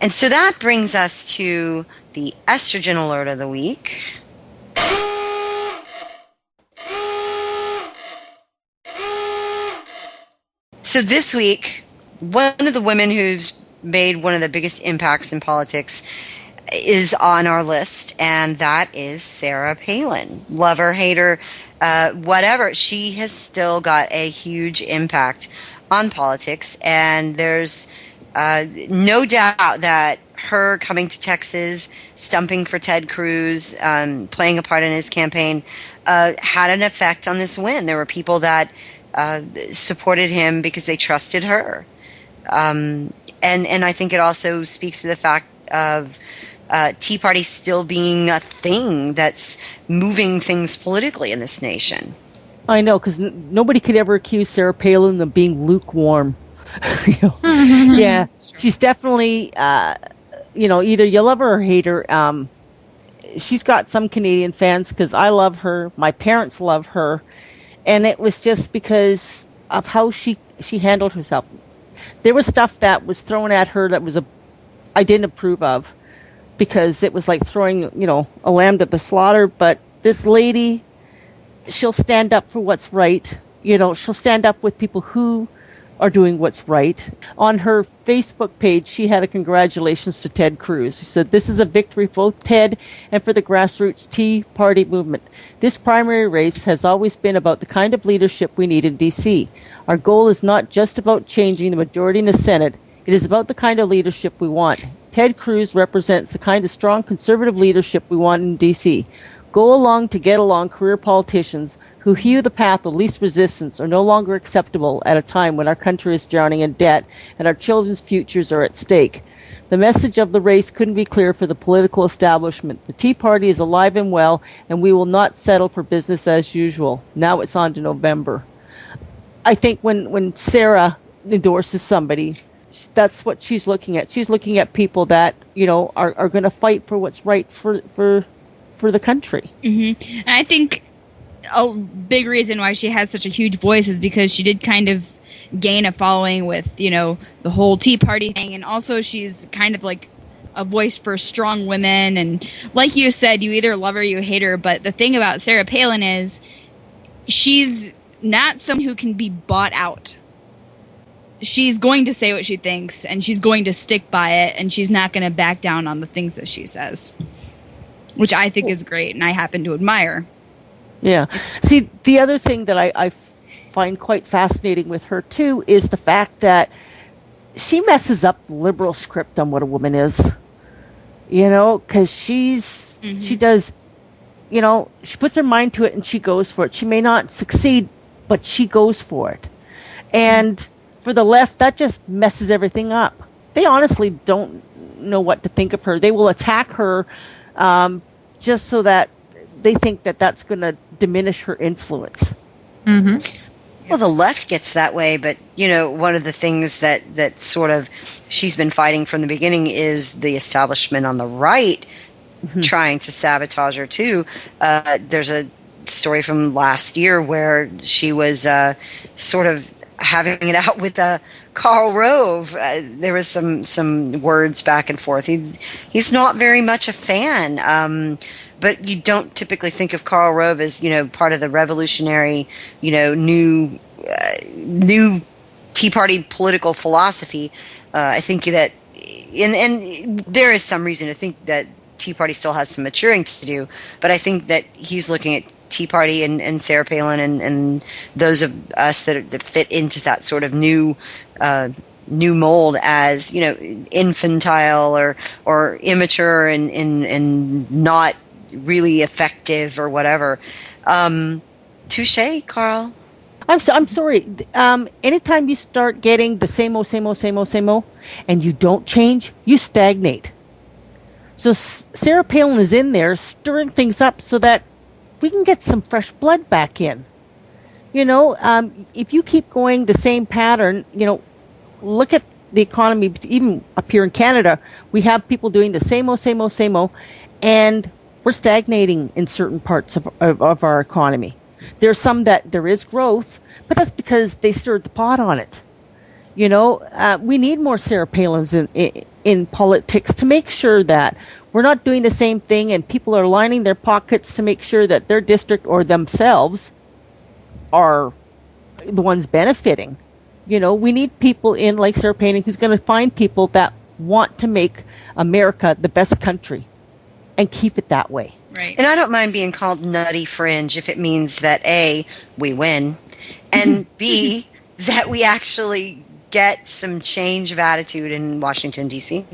And so that brings us to the Estrogen Alert of the week. So this week, one of the women who's made one of the biggest impacts in politics is on our list, and that is Sarah Palin. Lover, hater, whatever. She has still got a huge impact on politics, and there's no doubt that her coming to Texas, stumping for Ted Cruz, playing a part in his campaign, had an effect on this win. There were people that supported him because they trusted her. And I think it also speaks to the fact of Tea Party still being a thing that's moving things politically in this nation. I know, because nobody could ever accuse Sarah Palin of being lukewarm. Yeah, she's definitely, either you love her or hate her. She's got some Canadian fans because I love her. My parents love her. And it was just because of how she handled herself. There was stuff that was thrown at her that I didn't approve of, because it was like throwing, a lamb to the slaughter. But this lady, she'll stand up for what's right. She'll stand up with people who are doing what's right. On her Facebook page, she had a congratulations to Ted Cruz. She said, "This is a victory for both Ted and for the grassroots Tea Party movement. This primary race has always been about the kind of leadership we need in D.C. Our goal is not just about changing the majority in the Senate. It is about the kind of leadership we want. Ted Cruz represents the kind of strong conservative leadership we want in D.C. Go along to get along career politicians who hew the path of least resistance are no longer acceptable at a time when our country is drowning in debt and our children's futures are at stake. The message of the race couldn't be clearer for the political establishment. The Tea Party is alive and well, and we will not settle for business as usual. Now it's on to November." I think when Sarah endorses somebody, that's what she's looking at. She's looking at people that, are going to fight for what's right for the country. Mm-hmm. And I think a big reason why she has such a huge voice is because she did kind of gain a following with, the whole Tea Party thing. And also she's kind of like a voice for strong women. And like you said, you either love her or you hate her. But the thing about Sarah Palin is she's not someone who can be bought out. She's going to say what she thinks, and she's going to stick by it, and she's not going to back down on the things that she says, which I think is great, and I happen to admire. Yeah. See, the other thing that I find quite fascinating with her, too, is the fact that she messes up the liberal script on what a woman is. Because she does, she puts her mind to it and she goes for it. She may not succeed, but she goes for it. And for the left, that just messes everything up. They honestly don't know what to think of her. They will attack her just so that they think that that's going to diminish her influence. Mm-hmm. Well, the left gets that way, but, one of the things that sort of she's been fighting from the beginning is the establishment on the right trying to sabotage her, too. There's a story from last year where she was sort of having it out with Karl Rove. There was some words back and forth. He's not very much a fan, but you don't typically think of Karl Rove as part of the revolutionary, new Tea Party political philosophy. I think that, and there is some reason to think that Tea Party still has some maturing to do, but I think that he's looking at Tea Party and Sarah Palin and those of us that fit into that sort of new mold as infantile or immature and not really effective or whatever. Touche, Carl. I'm sorry. Anytime you start getting the same old, and you don't change, you stagnate. So Sarah Palin is in there stirring things up so that we can get some fresh blood back in. If you keep going the same pattern, look at the economy, even up here in Canada, we have people doing the same old, and we're stagnating in certain parts of our economy. There's some that there is growth, but that's because they stirred the pot on it. We need more Sarah Palins in politics to make sure that we're not doing the same thing and people are lining their pockets to make sure that their district or themselves are the ones benefiting. We need people in like Sarah Palin who's going to find people that want to make America the best country and keep it that way. Right. And I don't mind being called nutty fringe if it means that A, we win, and B, that we actually get some change of attitude in Washington, D.C.